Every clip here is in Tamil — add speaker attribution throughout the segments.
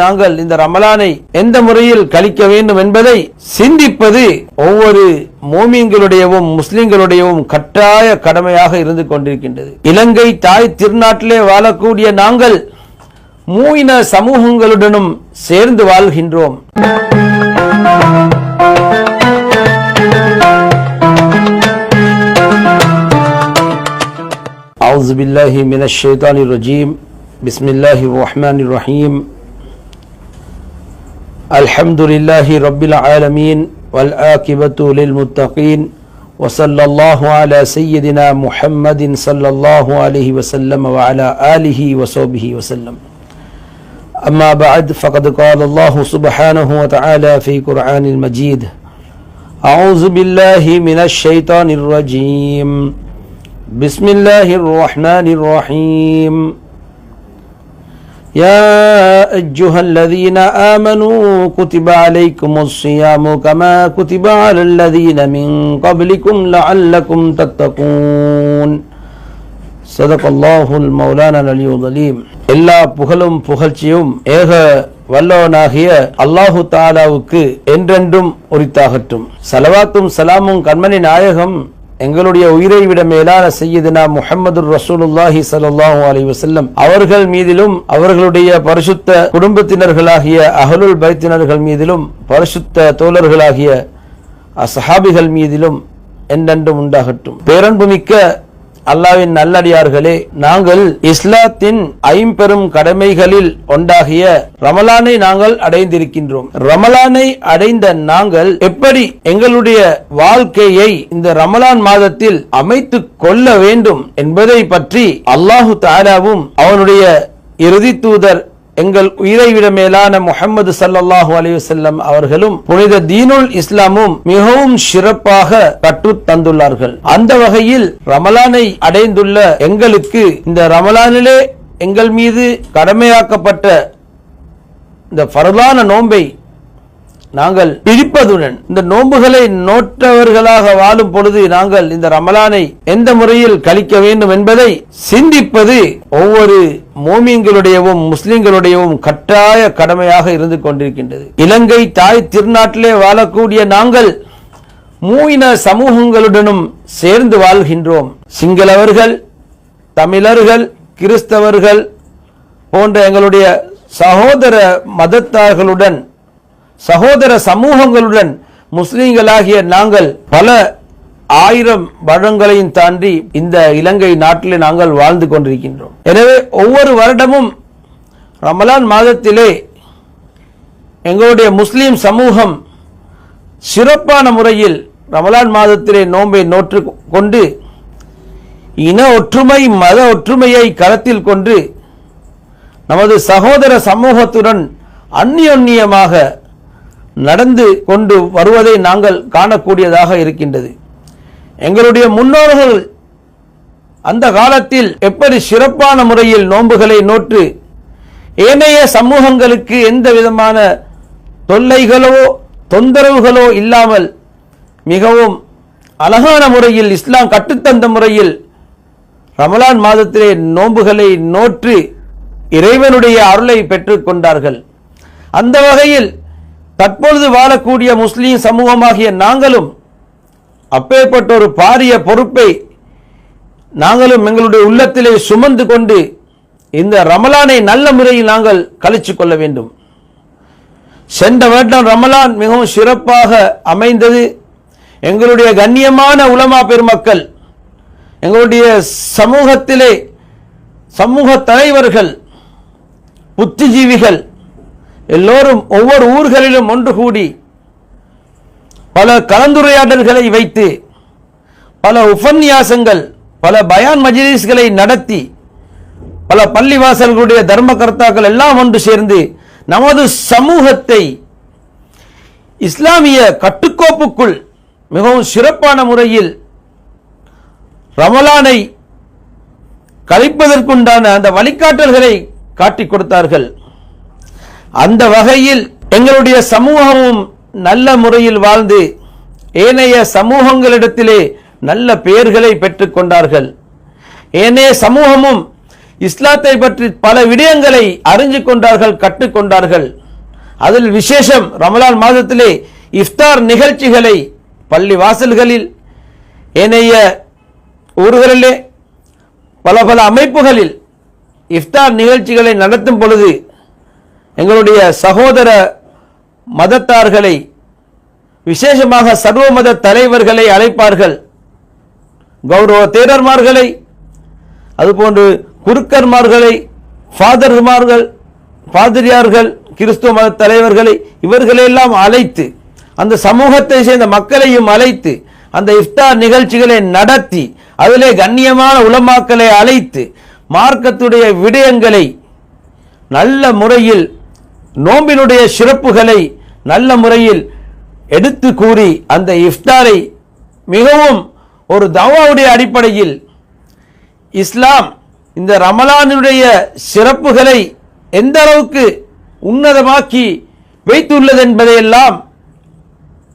Speaker 1: நாங்கள் இந்த ரமலானை எந்த முறையில் கழிக்க வேண்டும் என்பதை சிந்திப்பது ஒவ்வொரு மோமீன்களுடையவும் முஸ்லிம்களுடையவும் கட்டாய கடமையாக இருந்து கொண்டிருக்கின்றது. இலங்கை தாய் திருநாட்டிலே வாழக்கூடிய நாங்கள் மூயின சமூகங்களுடனும் சேர்ந்து வாழ்கின்றோம். أعوذ بالله من الشيطان الرجيم بسم الله الرحمن الرحيم الحمد لله رب العالمين والعاقبة للمتقين وصلى الله على سيدنا محمد صلى الله عليه وسلم وعلى آله وصحبه وسلم. أما بعد فقد قال الله سبحانه وتعالى في قرآن المجيد أعوذ بالله من الشيطان الرجيم بسم الله الرحمن الرحيم يا أيها الذين آمنوا كتب عليكم الصيام كما كتب على الذين من قبلكم لعلكم تتقون صدق الله المولانا العلي العظيم. எல்லா புகழும் புகழ்ச்சியும் ஏக வல்லவனாகிய அல்லாஹு தஆலாவுக்கு என்றென்றும் உரித்தாகட்டும். ஸலவாத்தும் ஸலாமும் கண்மணி நாயகம் எங்களுடைய உயிரை விட மேலான சய்யிதுனா முஹம்மது ரசூலுல்லாஹி ஸல்லல்லாஹு அலைஹி வஸல்லம் அவர்கள் மீதிலும் அவர்களுடைய பரிசுத்த குடும்பத்தினர்களாகிய அஹ்லுல் பைத்தினர்கள் மீதிலும் பரிசுத்த தோழர்களாகிய அஸ்ஹாபிகள் மீதிலும் என்றென்றும் உண்டாகட்டும். பேரன்புமிக்க அல்லாஹ்வின் நல்லடியார்களே, நாங்கள் இஸ்லாத்தின் ஐம்பெரும் கடமைகளில் ஒன்றாகிய ரமலானை நாங்கள் அடைந்திருக்கின்றோம். ரமலானை அடைந்த நாங்கள் எப்படி எங்களுடைய வாழ்க்கையை இந்த ரமலான் மாதத்தில் அமைத்துக் கொள்ள வேண்டும் என்பதை பற்றி அல்லாஹு தஆலாவும் அவனுடைய இறுதி தூதர் எங்கள் உயிரை விட மேலான முஹம்மது ஸல்லல்லாஹு அலைஹி வஸல்லம் அவர்களும் புனித தீனுல் இஸ்லாமும் மிகவும் சிறப்பாக கற்றுத் தந்துள்ளார்கள். அந்த வகையில் ரமலானை அடைந்துள்ள எங்களுக்கு இந்த ரமலானிலே எங்கள் மீது கடமையாக்கப்பட்ட இந்த ஃபர்லான நோன்பை நாங்கள் பிடிப்பதுடன் இந்த நோன்புகளை நோற்றவர்களாக வாழும் பொழுது நாங்கள் இந்த ரமலானை எந்த முறையில் கழிக்க வேண்டும் என்பதை சிந்திப்பது ஒவ்வொரு மோமீன்களுடையவும் முஸ்லிம்களுடையவும் கட்டாய கடமையாக இருந்து கொண்டிருக்கின்றது. இலங்கை தாய் திருநாட்டிலே வாழக்கூடிய நாங்கள் மூயின சமூகங்களுடனும் சேர்ந்து வாழ்கின்றோம். சிங்களவர்கள், தமிழர்கள், கிறிஸ்தவர்கள் போன்ற எங்களுடைய சகோதர மதத்தார்களுடன் சகோதர சமூகங்களுடன் முஸ்லிம்களாகிய நாங்கள் பல ஆயிரம் வருடங்களையும் தாண்டி இந்த இலங்கை நாட்டிலே நாங்கள் வாழ்ந்து கொண்டிருக்கின்றோம். எனவே ஒவ்வொரு வருடமும் ரமலான் மாதத்திலே எங்களுடைய முஸ்லிம் சமூகம் சிறப்பான முறையில் ரமலான் மாதத்திலே நோன்பை நோற்று கொண்டு இன ஒற்றுமை மத ஒற்றுமையை கருத்தில் கொண்டு நமது சகோதர சமூகத்துடன் அந்நியோன்யமாக நடந்து கொண்டு வருவதை நாங்கள் காணக்கூடியதாக இருக்கின்றது. எங்களுடைய முன்னோர்கள் அந்த காலத்தில் எப்படி சிறப்பான முறையில் நோன்புகளை நோற்று ஏனைய சமூகங்களுக்கு எந்த விதமான தொல்லைகளோ தொந்தரவுகளோ இல்லாமல் மிகவும் அழகான முறையில் இஸ்லாம் கற்றுத்தந்த முறையில் ரமலான் மாதத்திலே நோன்புகளை நோற்று இறைவனுடைய அருளை பெற்றுக் கொண்டார்கள். அந்த வகையில் தற்பொழுது வாழக்கூடிய முஸ்லிம் சமூகமாகிய நாங்களும் அப்பேற்பட்ட ஒரு பாரிய பொறுப்பை நாங்களும் எங்களுடைய உள்ளத்திலே சுமந்து கொண்டு இந்த ரமலானை நல்ல முறையில் நாங்கள் கழிச்சு கொள்ள வேண்டும். சென்ற வருடம் ரமலான் மிகவும் சிறப்பாக அமைந்தது. எங்களுடைய கண்ணியமான உலமா பெருமக்கள், எங்களுடைய சமூகத்திலே சமூக தலைவர்கள், புத்திஜீவிகள் எல்லோரும் ஒவ்வொரு ஊர்களிலும் ஒன்று கூடி பல கலந்துரையாடல்களை வைத்து பல உபன்யாசங்கள் பல பயான் மஜ்லிஸ்களை நடத்தி பல பள்ளிவாசல்களுடைய தர்மகர்த்தாக்கள் எல்லாம் ஒன்று சேர்ந்து நமது சமூகத்தை இஸ்லாமிய கட்டுக்கோப்புக்குள் மிகவும் சிறப்பான முறையில் ரமலானை கழிப்பதற்குண்டான அந்த வழிகாட்டல்களை காட்டிக் கொடுத்தார்கள். அந்த வகையில் எங்களுடைய சமூகமும் நல்ல முறையில் வாழ்ந்து ஏனைய சமூகங்களிடத்திலே நல்ல பெயர்களை பெற்றுக் கொண்டார்கள். ஏனைய சமூகமும் இஸ்லாத்தை பற்றி பல விடயங்களை அறிஞ்சு கொண்டார்கள், கற்றுக்கொண்டார்கள். அதில் விசேஷம் ரமலான் மாதத்திலே இஃப்தார் நிகழ்ச்சிகளை பள்ளி வாசல்களில், ஏனைய ஊர்களிலே, பல பல அமைப்புகளில் இஃப்தார் நிகழ்ச்சிகளை நடத்தும் பொழுது எங்களுடைய சகோதர மதத்தார்களை, விசேஷமாக சர்வ மத தலைவர்களை அழைப்பார்கள். கௌரவ தேரர்மார்களை, அதுபோன்று குருக்கர்மார்களை, ஃபாதர்மார்கள், பாதிரியார்கள், கிறிஸ்துவ மத தலைவர்களை, இவர்களெல்லாம் அழைத்து, அந்த சமூகத்தை சேர்ந்த மக்களையும் அழைத்து அந்த இஃப்தார் நிகழ்ச்சிகளை நடத்தி, அதிலே கண்ணியமான உலமாக்களை அழைத்து மார்க்கத்துடைய விடயங்களை நல்ல முறையில், நோம்பினுடைய சிறப்புகளை நல்ல முறையில் எடுத்து கூறி அந்த இஃப்தாரை மிகவும் ஒரு தவாவுடைய அடிப்படையில் இஸ்லாம் இந்த ரமலானுடைய சிறப்புகளை எந்த அளவுக்கு உன்னதமாக்கி வைத்துள்ளது என்பதையெல்லாம்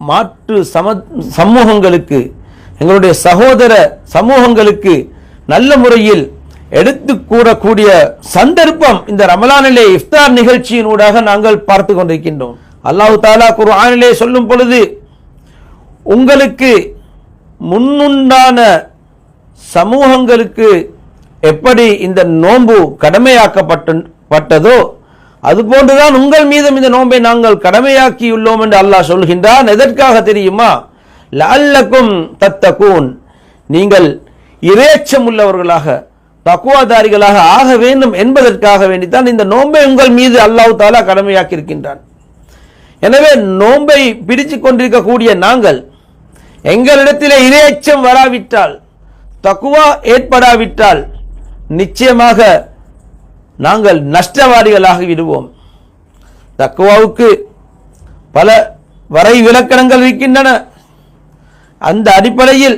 Speaker 1: மாற்று சமூகங்களுக்கு, எங்களுடைய சகோதர சமூகங்களுக்கு நல்ல முறையில் எடுத்து கூறக்கூடிய சந்தர்ப்பம் இந்த ரமலானிலே இஃப்தார் நிகழ்ச்சியினூடாக நாங்கள் பார்த்து கொண்டிருக்கின்றோம். அல்லாஹ் தஆலா குர்ஆனிலே சொல்லும் பொழுது, உங்களுக்கு முன்னுண்டான சமூகங்களுக்கு எப்படி இந்த நோன்பு கடமையாக்கப்பட்டதோ அதுபோன்றுதான் உங்கள் மீதும் இந்த நோன்பை நாங்கள் கடமையாக்கியுள்ளோம் என்று அல்லாஹ் சொல்கின்றான். எதற்காக தெரியுமா? லஅல்லக்கும் தத்தகூன், நீங்கள் இறையச்சம் உள்ளவர்களாக, தக்வாதாரிகளாக ஆக வேண்டும் என்பதற்காக வேண்டித்தான் இந்த நோன்பை உங்கள் மீது அல்லாஹ் தஆலா கடமையாக்கி இருக்கின்றான். எனவே நோன்பை பிடிச்சு கொண்டிருக்கக்கூடிய நாங்கள், எங்களிடத்திலே இறையச்சம் வராவிட்டால், தக்வா ஏற்படாவிட்டால் நிச்சயமாக நாங்கள் நஷ்டவாதிகளாகி விடுவோம். தக்வாவுக்கு பல வரை விலக்கணங்கள் இருக்கின்றன. அந்த அடிப்படையில்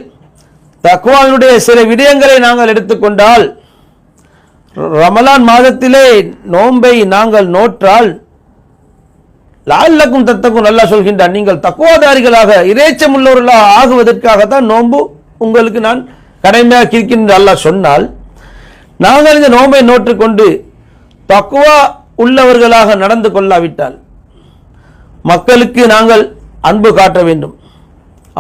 Speaker 1: தக்வாவினுடைய சில விடயங்களை நாங்கள் எடுத்துக்கொண்டால், ரமலான் மாதத்திலே நோன்பை நாங்கள் நோற்றால் லஅல்லக்கும் தத்தக்கும் அல்லாஹ் சொல்கின்றான், நீங்கள் தக்வாதாரிகளாக இறைச்சம் உள்ளவர்களாக ஆகுவதற்காகத்தான் நோன்பு உங்களுக்கு நான் கடமையாக்கி இருக்கின்ற அல்லாஹ் சொன்னால், நாங்கள் இந்த நோன்பை நோற்றுக்கொண்டு தக்வா உள்ளவர்களாக நடந்து கொள்ளாவிட்டால், மக்களுக்கு நாங்கள் அன்பு காட்ட வேண்டும்,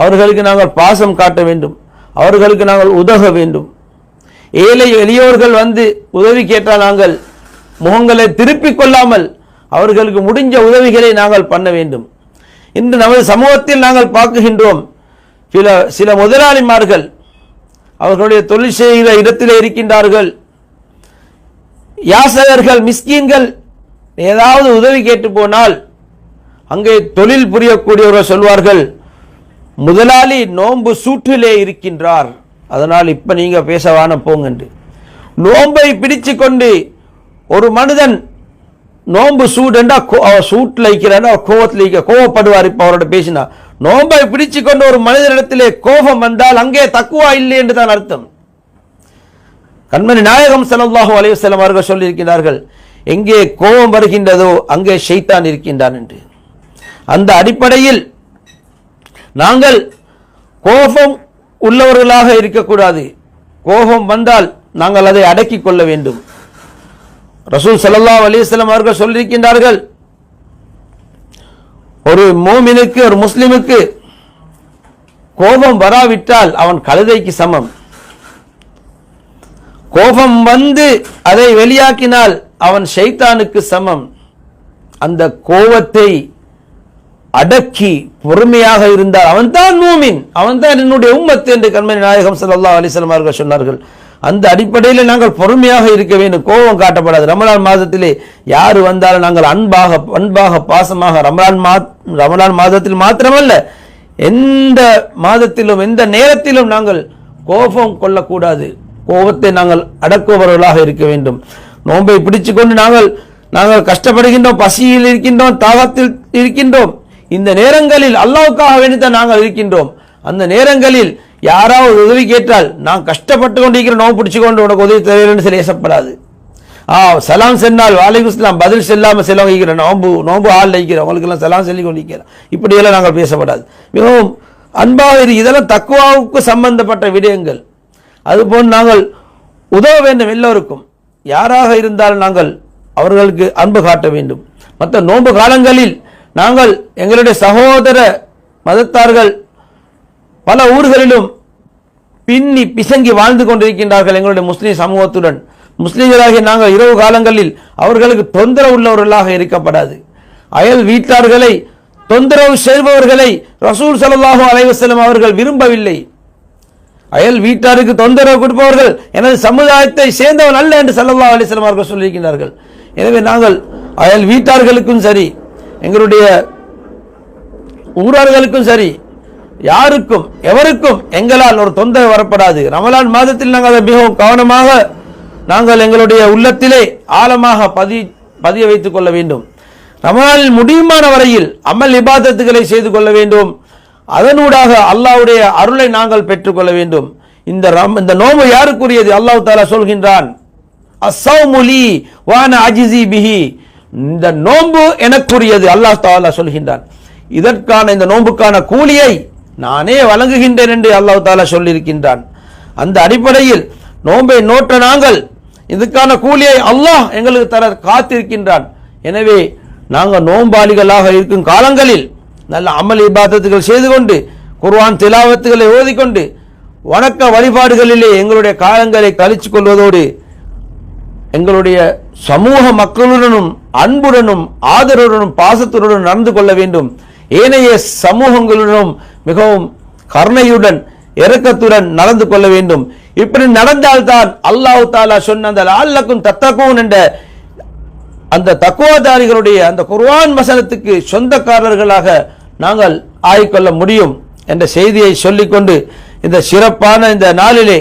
Speaker 1: அவர்களுக்கு நாங்கள் பாசம் காட்ட வேண்டும், அவர்களுக்கு நாங்கள் உதவ வேண்டும். ஏழை எளியோர்கள் வந்து உதவி கேட்டால் நாங்கள் முகங்களை திருப்பிக் கொள்ளாமல் அவர்களுக்கு முடிஞ்ச உதவிகளை நாங்கள் பண்ண வேண்டும். இன்று நமது சமூகத்தில் நாங்கள் பார்க்கின்றோம், சில முதலாளிமார்கள் அவர்களுடைய தொழில் செய்கிற இடத்திலே இருக்கின்றார்கள். யாசகர்கள், மிஸ்கீன்கள் ஏதாவது உதவி கேட்டு போனால் அங்கே தொழில் புரியக்கூடியவர்கள் சொல்வார்கள், முதலாளி நோன்பு சூட்டிலே இருக்கின்றார், அதனால் இப்ப நீங்க பேசவான போங்க. நோன்பை பிடிச்சு கொண்டு ஒரு மனிதன் நோன்பு சூடுண்டா சூட்டில் இருக்கிறான், கோவத்தில் கோவப்படுவார். இப்ப அவரோட பேசினா நோன்பை பிடிச்சு கொண்டு ஒரு மனிதனிடத்திலே கோபம் வந்தால் அங்கே தக்குவா இல்லை என்று தான் அர்த்தம். கண்மணி நாயகம் ஸல்லல்லாஹு அலைஹி வஸல்லம் அவர்கள் சொல்லியிருக்கிறார்கள், எங்கே கோபம் வருகின்றதோ அங்கே ஷைத்தான் இருக்கின்றான் என்று. அந்த அடிப்படையில் நாங்கள் கோபம் உள்ளவர்களாக இருக்கக்கூடாது. கோபம் வந்தால் நாங்கள் அதை அடக்கிக் கொள்ள வேண்டும். ரசூல் ஸல்லல்லாஹு அலைஹி வஸல்லம் அவர்கள் சொல்லியிருக்கின்றார்கள், ஒரு மோமினுக்கு, ஒரு முஸ்லிமுக்கு கோபம் வராவிட்டால் அவன் கழுதைக்கு சமம். கோபம் வந்து அதை வெளியாக்கினால் அவன் ஷைத்தானுக்கு சமம். அந்த கோபத்தை அடக்கி பொறுமையாக இருந்தால் அவன்தான் மூமின், அவன்தான் என்னுடைய உம்மத் என்று கண்மணி நாயகம் ஸல்லல்லாஹு அலைஹி வஸல்லம் அவர்கள் சொன்னார்கள். அந்த அடிப்படையில் நாங்கள் பொறுமையாக இருக்க வேண்டும், கோபம் காட்டப்படாது. ரமலான் மாதத்திலே யாரு வந்தாலும் நாங்கள் அன்பாக பாசமாக, ரமலான் மாதத்தில் மாத்திரமல்ல எந்த மாதத்திலும் எந்த நேரத்திலும் நாங்கள் கோபம் கொள்ளக்கூடாது. கோபத்தை நாங்கள் அடக்குபவர்களாக இருக்க வேண்டும். நோன்பை பிடிச்சு கொண்டு நாங்கள் கஷ்டப்படுகின்றோம், பசியில் இருக்கின்றோம், தாகத்தில் இருக்கின்றோம். இந்த நேரங்களில் அல்லாஹ்வுக்காக வேண்டித்தான் நாங்கள் இருக்கின்றோம். அந்த நேரங்களில் யாராவது உதவி கேட்டால் நான் கஷ்டப்பட்டு கொண்டிருக்கிற நோன்பு பிடிச்சு கொண்டு உனக்கு உதவி தேவைன்னு சொல்லி ஏசப்படாது. சலாம் சென்னால் வாலைக்கும் சலாம் பதில் செல்லாமல் செல்ல வைக்கிற நோன்பு ஆள் வைக்கிற அவங்களுக்கெல்லாம் சலாம் சொல்லி கொண்டிருக்கிறோம். இப்படியெல்லாம் நாங்கள் பேசப்படாது. மிகவும் அன்பாக இதெல்லாம் தக்வாவுக்கு சம்பந்தப்பட்ட விடயங்கள். அதுபோல் நாங்கள் உதவ வேண்டும் எல்லோருக்கும். யாராக இருந்தால் நாங்கள் அவர்களுக்கு அன்பு காட்ட வேண்டும். மற்ற நோன்பு காலங்களில் நாங்கள் எங்களுடைய சகோதர மதத்தார்கள் பல ஊர்களிலும் பின்னி பிசங்கி வாழ்ந்து கொண்டிருக்கின்றார்கள். எங்களுடைய முஸ்லிம் சமூகத்துடன் முஸ்லிம்களாகிய நாங்கள் இரவு காலங்களில் அவர்களுக்கு தொந்தரவு உள்ளவர்களாக இருக்கப்படாது. அயல் வீட்டார்களை தொந்தரவு செய்பவர்களை ரசூல் ஸல்லல்லாஹு அலைஹி வஸல்லம் அவர்கள் விரும்பவில்லை. அயல் வீட்டாருக்கு தொந்தரவு கொடுப்பவர்கள் எனது சமுதாயத்தை சேர்ந்தவன் அல்ல என்று ஸல்லல்லாஹு அலைஹி வஸல்லம் அவர்கள் சொல்லியிருக்கிறார்கள். எனவே நாங்கள் அயல் வீட்டார்களுக்கும் சரி, எங்களுடைய ஊரார்களுக்கும் சரி, யாருக்கும் எவருக்கும் எங்களால் ஒரு தொந்தரவு வரப்படாது. ரமலான் மாதத்தில் நாங்கள் அதை மிகவும் கவனமாக நாங்கள் எங்களுடைய உள்ளத்திலே ஆழமாக பதிய வைத்துக் கொள்ள வேண்டும். ரமலானில் முடியுமான வரையில் அமல் இபாதத்துகளை செய்து கொள்ள வேண்டும். அதனூடாக அல்லாஹ்வுடைய அருளை நாங்கள் பெற்றுக்கொள்ள வேண்டும். இந்த நோன்பு யாருக்குரியது? அல்லாஹ் தஆலா சொல்கின்றான், அஸ்ஸௌமு லீ வ அனா அஜ்ஸி பிஹி. இந்த நோன்பு எனக்குரியது அல்லாஹ் தஆலா சொல்கின்றான். இதற்கான இந்த நோன்புக்கான கூலியை நானே வழங்குகின்றேன் என்று அல்லாஹ் தஆலா சொல்லியிருக்கின்றான். அந்த அடிப்படையில் நோன்பை நோற்ற நாங்கள் இதுக்கான கூலியை அல்லாஹ் எங்களுக்கு தர காத்திருக்கின்றான். எனவே நாங்கள் நோன்பாளிகளாக இருக்கும் காலங்களில் நல்ல அமல் இபாதத்துகள் செய்து கொண்டு, குர்ஆன் திலாவத்துகளை ஓதிக்கொண்டு, வணக்க வழிபாடுகளிலே எங்களுடைய காலங்களை கழிச்சு கொள்வதோடு எங்களுடைய சமூக மக்களுடனும் அன்புடனும் ஆதரவுடனும் பாசத்துடனும் நடந்து கொள்ள வேண்டும். ஏனைய சமூகங்களுடனும் மிகவும் கருணையுடன் இரக்கத்துடன் நடந்து கொள்ள வேண்டும். இப்படி நடந்தால்தான் அல்லாஹ் தஆலா சொன்ன அந்த லஅல்லக்கும் தத்தகூன் என்ற அந்த தக்வாதாரிகளுடைய அந்த குர்ஆன் வசனத்துக்கு சொந்தக்காரர்களாக நாங்கள் ஆகிக்கொள்ள முடியும் என்ற செய்தியை சொல்லிக்கொண்டு, இந்த சிறப்பான இந்த நாளிலே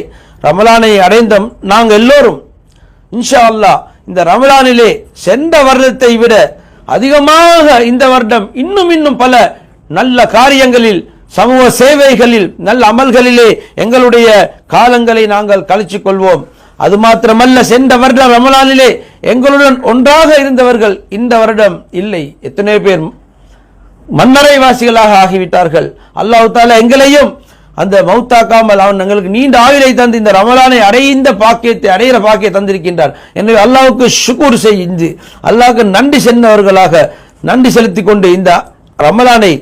Speaker 1: ரமலானை அடைந்த நாங்கள் எல்லோரும் இன்ஷா அல்லாஹ் இந்த ரமலானிலே சென்ற வருடத்தை விட அதிகமாக இந்த வருடம் இன்னும் பல நல்ல காரியங்களில், சமூக சேவைகளில், நல்ல அமல்களிலே எங்களுடைய காலங்களை நாங்கள் கழிச்சுக் கொள்வோம். அது மாத்திரமல்ல, சென்ற வருடம் ரமலானிலே எங்களுடன் ஒன்றாக இருந்தவர்கள் இந்த வருடம் இல்லை. எத்தனை பேர் மன்னரை வாசிகளாக ஆகிவிட்டார்கள். அல்லாஹ் தஆலா எங்களையும் அந்த மௌத்தாக்காமல் அவன் எங்களுக்கு நீண்ட ஆயுளை தந்து இந்த ரமலானை அடைகிற பாக்கியத்தை தந்திருக்கின்றார். எனவே அல்லாஹ்வுக்கு ஷுக்ர் செய்து அல்லாஹ்வுக்கு நன்றி சென்றவர்களாக நன்றி செலுத்திக் கொண்டு இந்த ரமலானை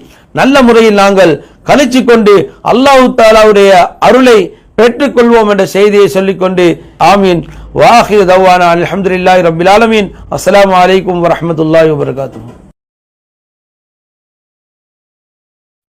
Speaker 1: நல்ல முறையில் நாங்கள் கழிச்சு கொண்டு அல்லாஹ் தஆலாவுடைய அருளை பெற்றுக்கொள்வோம் என்ற செய்தியை சொல்லிக்கொண்டு ஆமீன். வாஹிர் தவானா அல்ஹம்துலில்லாஹி ரப்பில் ஆலமீன். அஸ்ஸலாமு அலைக்கும் வரஹ்மத்துல்லாஹி வபரகாத்துஹு.